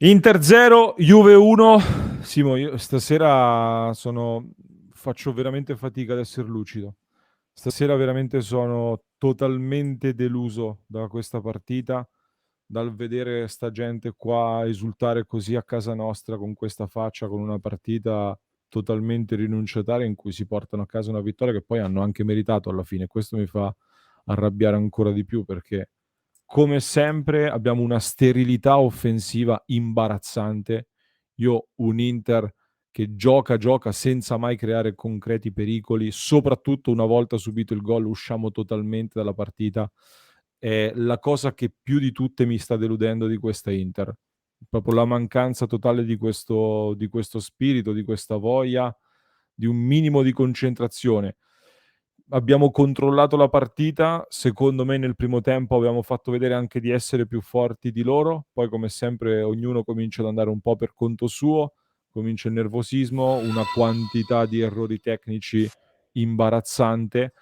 Inter 0, Juve 1. Simo, io stasera faccio veramente fatica ad essere lucido. Stasera veramente sono totalmente deluso da questa partita, dal vedere sta gente qua esultare così a casa nostra con questa faccia, con una partita totalmente rinunciataria in cui si portano a casa una vittoria che poi hanno anche meritato alla fine. Questo mi fa arrabbiare ancora di più perché come sempre abbiamo una sterilità offensiva imbarazzante. Io un Inter che gioca senza mai creare concreti pericoli, soprattutto una volta subito il gol usciamo totalmente dalla partita. È la cosa che più di tutte mi sta deludendo di questa Inter. Proprio la mancanza totale di questo spirito, di questa voglia, di un minimo di concentrazione. Abbiamo controllato la partita, secondo me nel primo tempo abbiamo fatto vedere anche di essere più forti di loro, poi come sempre ognuno comincia ad andare un po' per conto suo, comincia il nervosismo, una quantità di errori tecnici imbarazzante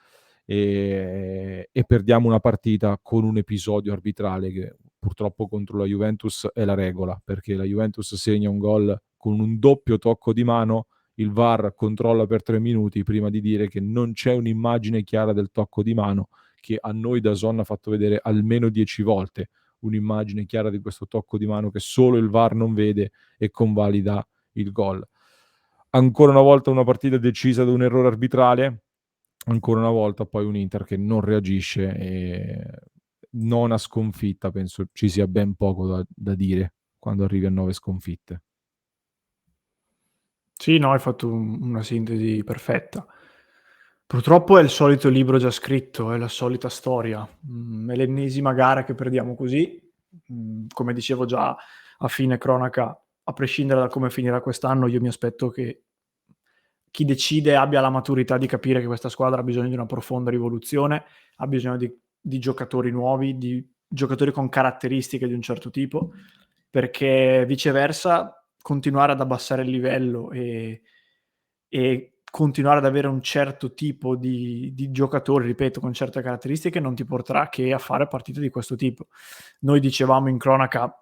e perdiamo una partita con un episodio arbitrale che purtroppo contro la Juventus è la regola, perché la Juventus segna un gol con un doppio tocco di mano, il VAR controlla per 3 minuti prima di dire che non c'è un'immagine chiara del tocco di mano, che a noi DAZN ha fatto vedere almeno 10 volte un'immagine chiara di questo tocco di mano che solo il VAR non vede e convalida il gol. Ancora una volta una partita decisa da un errore arbitrale, ancora una volta poi un Inter che non reagisce e nona sconfitta, penso ci sia ben poco da dire quando arrivi a 9 sconfitte. Sì, no, hai fatto una sintesi perfetta. Purtroppo è il solito libro già scritto, è la solita storia. È l'ennesima gara che perdiamo così. Come dicevo già a fine cronaca, a prescindere da come finirà quest'anno, io mi aspetto che chi decide abbia la maturità di capire che questa squadra ha bisogno di una profonda rivoluzione, ha bisogno di giocatori nuovi, di giocatori con caratteristiche di un certo tipo, perché viceversa continuare ad abbassare il livello e continuare ad avere un certo tipo di giocatori, ripeto, con certe caratteristiche, non ti porterà che a fare partite di questo tipo. Noi dicevamo in cronaca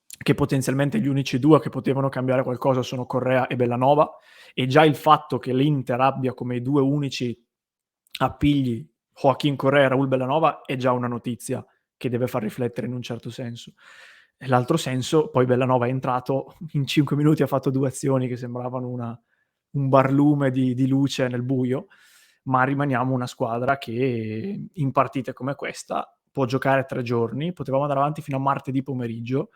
che potenzialmente gli unici due che potevano cambiare qualcosa sono Correa e Bellanova, e già il fatto che l'Inter abbia come due unici appigli Joaquin Correa e Raul Bellanova è già una notizia che deve far riflettere in un certo senso. E l'altro senso, poi Bellanova è entrato, in 5 minuti ha fatto 2 azioni che sembravano un barlume di luce nel buio, ma rimaniamo una squadra che in partite come questa può giocare 3 giorni, potevamo andare avanti fino a martedì pomeriggio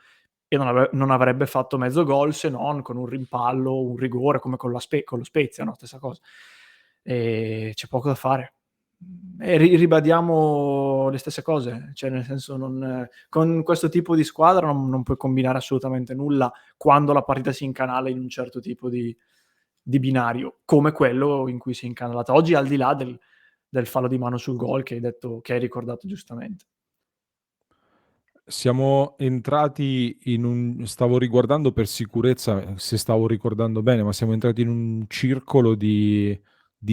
e non avrebbe fatto mezzo gol se non con un rimpallo, un rigore come con lo Spezia, no, stessa cosa. C'è poco da fare. E ribadiamo le stesse cose, cioè nel senso con questo tipo di squadra non puoi combinare assolutamente nulla quando la partita si incanala in un certo tipo di binario, come quello in cui si è incanalata oggi, al di là del fallo di mano sul gol che hai ricordato giustamente. Siamo entrati in un stavo riguardando per sicurezza se stavo ricordando bene, ma siamo entrati in un circolo di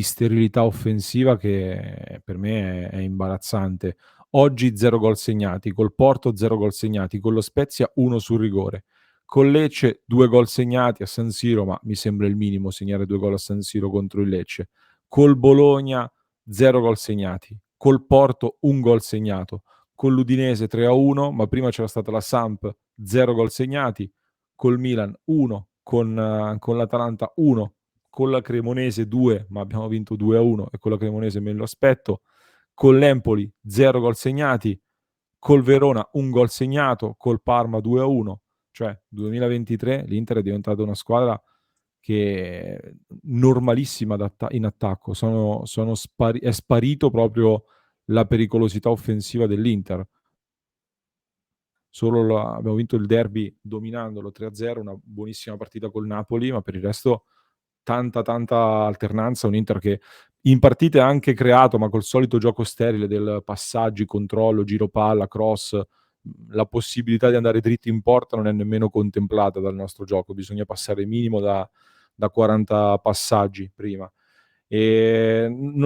sterilità offensiva che per me è imbarazzante. Oggi 0 gol segnati, col Porto 0 gol segnati, con lo Spezia 1 sul rigore. Con Lecce 2 gol segnati a San Siro, ma mi sembra il minimo segnare 2 gol a San Siro contro il Lecce. Col Bologna 0 gol segnati, col Porto 1 gol segnato, con l'Udinese 3-1, ma prima c'era stata la Samp 0 gol segnati, col Milan 1, con l'Atalanta 1, con la Cremonese 2, ma abbiamo vinto 2-1 e con la Cremonese me lo aspetto, con l'Empoli 0 gol segnati, col Verona 1 gol segnato, col Parma 2-1, cioè 2023 l'Inter è diventata una squadra che è normalissima in attacco, è sparito proprio la pericolosità offensiva dell'Inter. Abbiamo vinto il derby dominandolo 3-0, una buonissima partita col Napoli, ma per il resto tanta alternanza, un Inter che in partite ha anche creato, ma col solito gioco sterile del passaggi, controllo, giro palla, cross, la possibilità di andare dritti in porta non è nemmeno contemplata dal nostro gioco, bisogna passare minimo da 40 passaggi prima.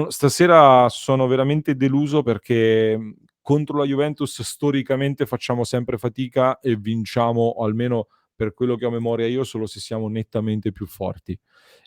Stasera sono veramente deluso perché contro la Juventus storicamente facciamo sempre fatica e vinciamo, o almeno per quello che ho a memoria io, solo se siamo nettamente più forti.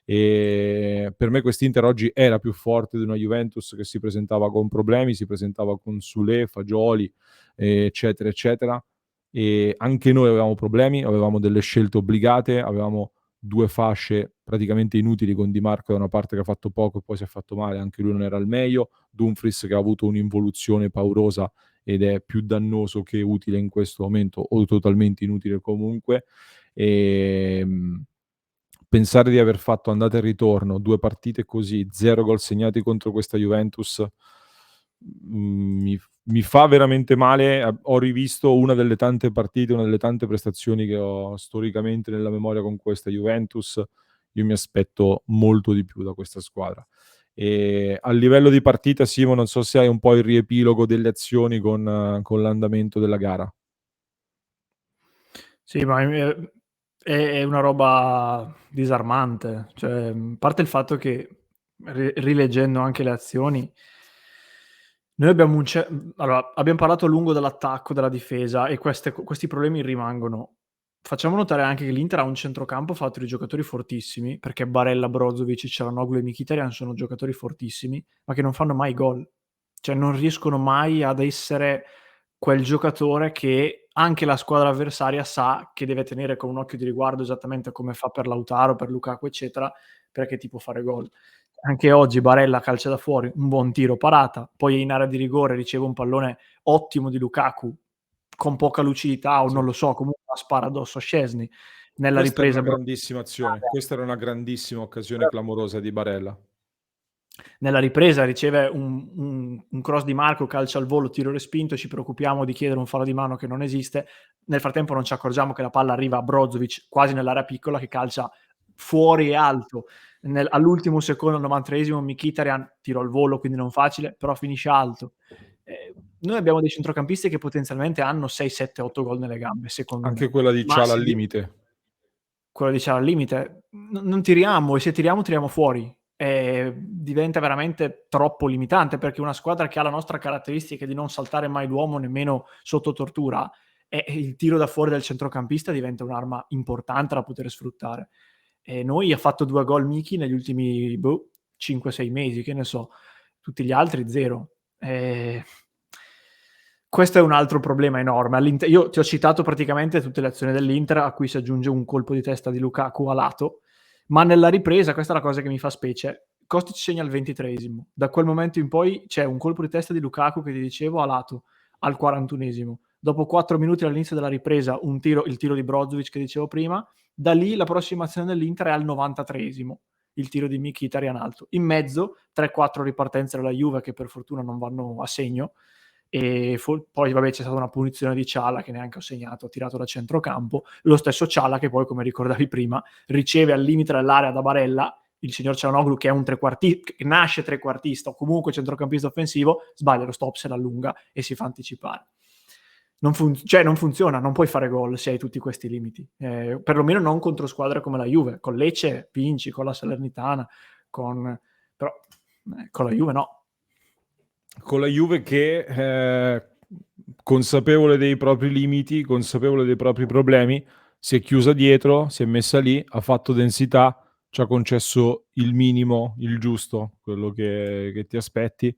E per me quest'Inter oggi era più forte di una Juventus che si presentava con problemi, si presentava con Soulé, Fagioli, eccetera, eccetera. E anche noi avevamo problemi, avevamo delle scelte obbligate, avevamo due fasce praticamente inutili, con Di Marco da una parte che ha fatto poco e poi si è fatto male, anche lui non era al meglio, Dumfries che ha avuto un'involuzione paurosa ed è più dannoso che utile in questo momento, o totalmente inutile comunque. E pensare di aver fatto andata e ritorno, 2 partite così, 0 gol segnati contro questa Juventus, mi fa veramente male. Ho rivisto una delle tante partite, una delle tante prestazioni che ho storicamente nella memoria con questa Juventus. Io mi aspetto molto di più da questa squadra. E a livello di partita, Simo, non so se hai un po' il riepilogo delle azioni con l'andamento della gara. Sì, ma è una roba disarmante. Cioè, a parte il fatto che rileggendo anche le azioni, noi abbiamo allora, abbiamo parlato a lungo dell'attacco, della difesa e questi problemi rimangono. Facciamo notare anche che l'Inter ha un centrocampo fatto di giocatori fortissimi, perché Barella, Brozovic, Çalhanoğlu e Mkhitaryan sono giocatori fortissimi, ma che non fanno mai gol. Cioè non riescono mai ad essere quel giocatore che anche la squadra avversaria sa che deve tenere con un occhio di riguardo, esattamente come fa per Lautaro, per Lukaku, eccetera, perché ti può fare gol. Anche oggi Barella calcia da fuori, un buon tiro, parata, poi in area di rigore riceve un pallone ottimo di Lukaku, con poca lucidità o Sì. non lo so, comunque la spara addosso a Szczęsny. Nella Questa era ripresa una grandissima azione, questa era una grandissima occasione clamorosa di Barella. Nella ripresa riceve un cross di Marco, calcio al volo, tiro respinto, ci preoccupiamo di chiedere un fallo di mano che non esiste. Nel frattempo non ci accorgiamo che la palla arriva a Brozovic quasi nell'area piccola che calcia fuori e alto. All'ultimo secondo, al 93esimo, Mkhitaryan tiro al volo, quindi non facile, però finisce alto. Noi abbiamo dei centrocampisti che potenzialmente hanno 6, 7, 8 gol nelle gambe, secondo me. Anche quella di Ma Çalha al se limite. quello diciamo al limite, non tiriamo e se tiriamo fuori. Diventa veramente troppo limitante perché una squadra che ha la nostra caratteristica di non saltare mai l'uomo nemmeno sotto tortura, il tiro da fuori del centrocampista diventa un'arma importante da poter sfruttare. E noi ha fatto 2 gol Miki negli ultimi 5-6 mesi, che ne so, tutti gli altri 0. Questo è un altro problema enorme. Io ti ho citato praticamente tutte le azioni dell'Inter, a cui si aggiunge un colpo di testa di Lukaku a lato, ma nella ripresa, questa è la cosa che mi fa specie, Kostic segna al 23esimo. Da quel momento in poi c'è un colpo di testa di Lukaku che ti dicevo a lato, al 41esimo. Dopo 4 minuti all'inizio della ripresa, il tiro di Brozovic che dicevo prima. Da lì la prossima azione dell'Inter è al 93esimo, il tiro di Mkhitaryan alto. In mezzo 3-4 ripartenze della Juve che per fortuna non vanno a segno. E poi vabbè c'è stata una punizione di Çalha che neanche ho segnato, ha tirato da centrocampo, lo stesso Çalha che poi, come ricordavi prima, riceve al limite dell'area da Barella, il signor Çalhanoğlu che è un trequartista, che nasce trequartista o comunque centrocampista offensivo, sbaglia lo stop, se l'allunga e si fa anticipare. Non funziona, non puoi fare gol se hai tutti questi limiti, perlomeno non contro squadre come la Juve. Con Lecce vinci, con la Salernitana, però con la Juve no. Con la Juve che, consapevole dei propri limiti, consapevole dei propri problemi, si è chiusa dietro, si è messa lì, ha fatto densità, ci ha concesso il minimo, il giusto, quello che ti aspetti.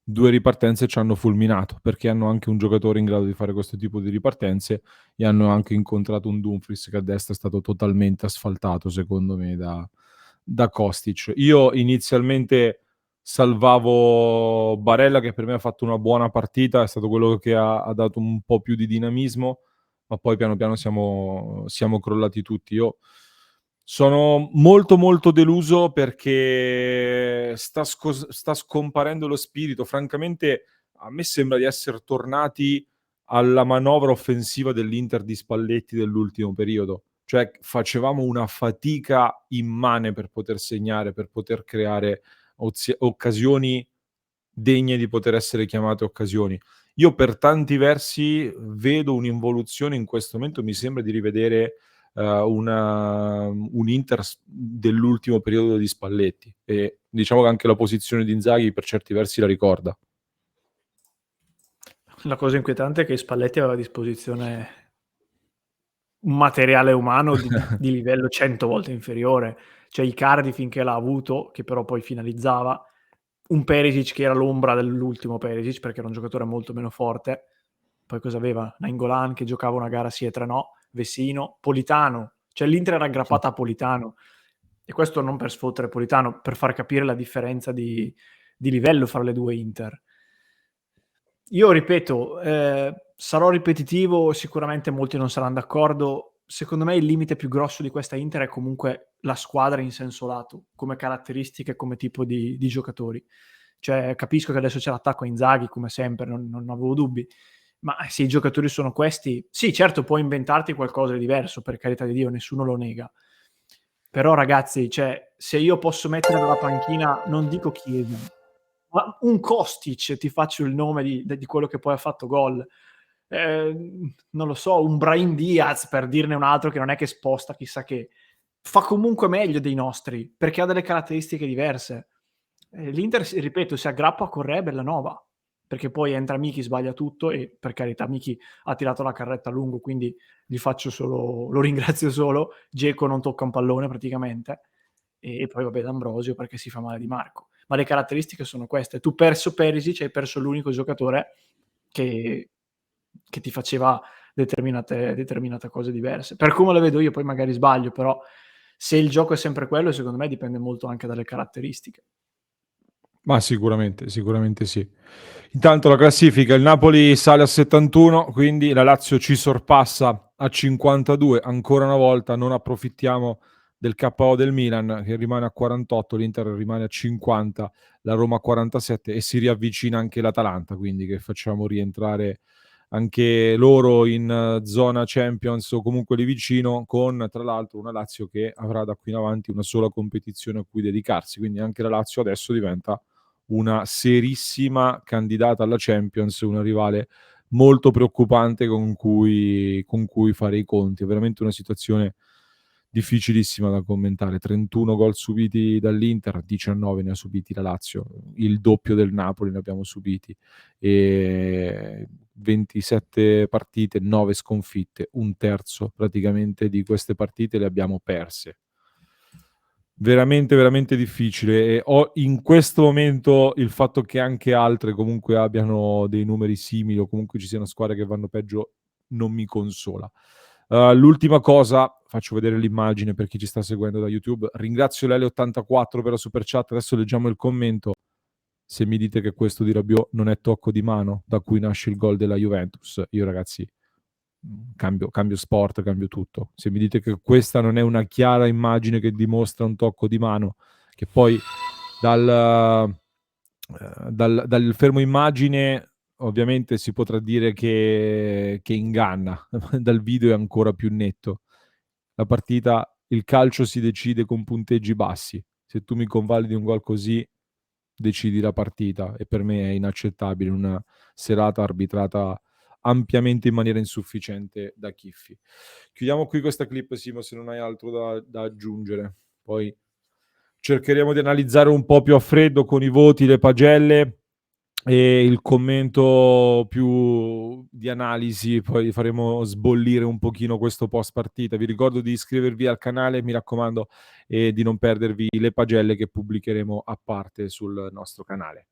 2 ripartenze ci hanno fulminato, perché hanno anche un giocatore in grado di fare questo tipo di ripartenze e hanno anche incontrato un Dumfries che a destra è stato totalmente asfaltato, secondo me, da Kostic. Io inizialmente salvavo Barella, che per me ha fatto una buona partita, è stato quello che ha dato un po' più di dinamismo, ma poi piano piano siamo crollati tutti. Io sono molto molto deluso perché sta scomparendo lo spirito. Francamente, a me sembra di essere tornati alla manovra offensiva dell'Inter di Spalletti dell'ultimo periodo. Cioè, facevamo una fatica immane per poter segnare, per poter creare occasioni degne di poter essere chiamate occasioni. Io per tanti versi vedo un'involuzione in questo momento, mi sembra di rivedere un Inter dell'ultimo periodo di Spalletti, e diciamo che anche la posizione di Inzaghi per certi versi la ricorda. La cosa inquietante è che Spalletti aveva a disposizione un materiale umano di livello 100 volte inferiore. Cioè Icardi finché l'ha avuto, che però poi finalizzava, un Perisic che era l'ombra dell'ultimo Perisic, perché era un giocatore molto meno forte. Poi cosa aveva? Nainggolan che giocava una gara sì e tre no, Vecino, Politano. Cioè l'Inter era Sì. aggrappata a Politano. E questo non per sfottere Politano, per far capire la differenza di livello fra le due Inter. Io ripeto, sarò ripetitivo, sicuramente molti non saranno d'accordo. Secondo me il limite più grosso di questa Inter è comunque la squadra in senso lato, come caratteristiche, come tipo di giocatori. Cioè, capisco che adesso c'è l'attacco a Inzaghi, come sempre, non avevo dubbi, ma se i giocatori sono questi, sì, certo, puoi inventarti qualcosa di diverso, per carità di Dio, nessuno lo nega. Però ragazzi, cioè, se io posso mettere nella panchina, non dico Chiesa, ma un Kostic, ti faccio il nome di quello che poi ha fatto gol. Non lo so, un Brahim Diaz, per dirne un altro che non è che sposta chissà che. Fa comunque meglio dei nostri, perché ha delle caratteristiche diverse. L'Inter, ripeto, si aggrappa a Correa e Bellanova, perché poi entra Miki, sbaglia tutto e per carità Miki ha tirato la carretta a lungo, quindi lo ringrazio solo. Dzeko non tocca un pallone praticamente, e poi vabbè D'Ambrosio perché si fa male Di Marco. Ma le caratteristiche sono queste. Tu perso Perisic, hai perso l'unico giocatore che ti faceva determinate cose diverse. Per come le vedo io, poi magari sbaglio, però se il gioco è sempre quello, secondo me dipende molto anche dalle caratteristiche. Ma sicuramente, sicuramente sì. Intanto la classifica, il Napoli sale a 71, quindi la Lazio ci sorpassa a 52, ancora una volta non approfittiamo del KO del Milan che rimane a 48, l'Inter rimane a 50, la Roma a 47 e si riavvicina anche l'Atalanta, quindi che facciamo rientrare anche loro in zona Champions o comunque lì vicino, con tra l'altro una Lazio che avrà da qui in avanti una sola competizione a cui dedicarsi, quindi anche la Lazio adesso diventa una serissima candidata alla Champions, una rivale molto preoccupante con cui fare i conti. È veramente una situazione difficilissima da commentare. 31 gol subiti dall'Inter, 19 ne ha subiti la Lazio, il doppio del Napoli ne abbiamo subiti. E 27 partite, 9 sconfitte, un terzo praticamente di queste partite le abbiamo perse. Veramente, veramente difficile. E ho in questo momento il fatto che anche altre comunque abbiano dei numeri simili o comunque ci siano squadre che vanno peggio non mi consola. L'ultima cosa, faccio vedere l'immagine per chi ci sta seguendo da YouTube. Ringrazio l'L84 per la super chat. Adesso leggiamo il commento. Se mi dite che questo di Rabiot non è tocco di mano da cui nasce il gol della Juventus, io ragazzi cambio sport, cambio tutto. Se mi dite che questa non è una chiara immagine che dimostra un tocco di mano, che poi dal fermo immagine ovviamente si potrà dire che inganna, dal video è ancora più netto. La partita, il calcio si decide con punteggi bassi. Se tu mi convalidi un gol così, decidi la partita e per me è inaccettabile una serata arbitrata ampiamente in maniera insufficiente da Chiffi. Chiudiamo qui questa clip, Simo, se non hai altro da aggiungere. Poi cercheremo di analizzare un po' più a freddo con i voti, le pagelle e il commento più di analisi, poi faremo sbollire un pochino questo post partita. Vi ricordo di iscrivervi al canale, mi raccomando, e di non perdervi le pagelle che pubblicheremo a parte sul nostro canale.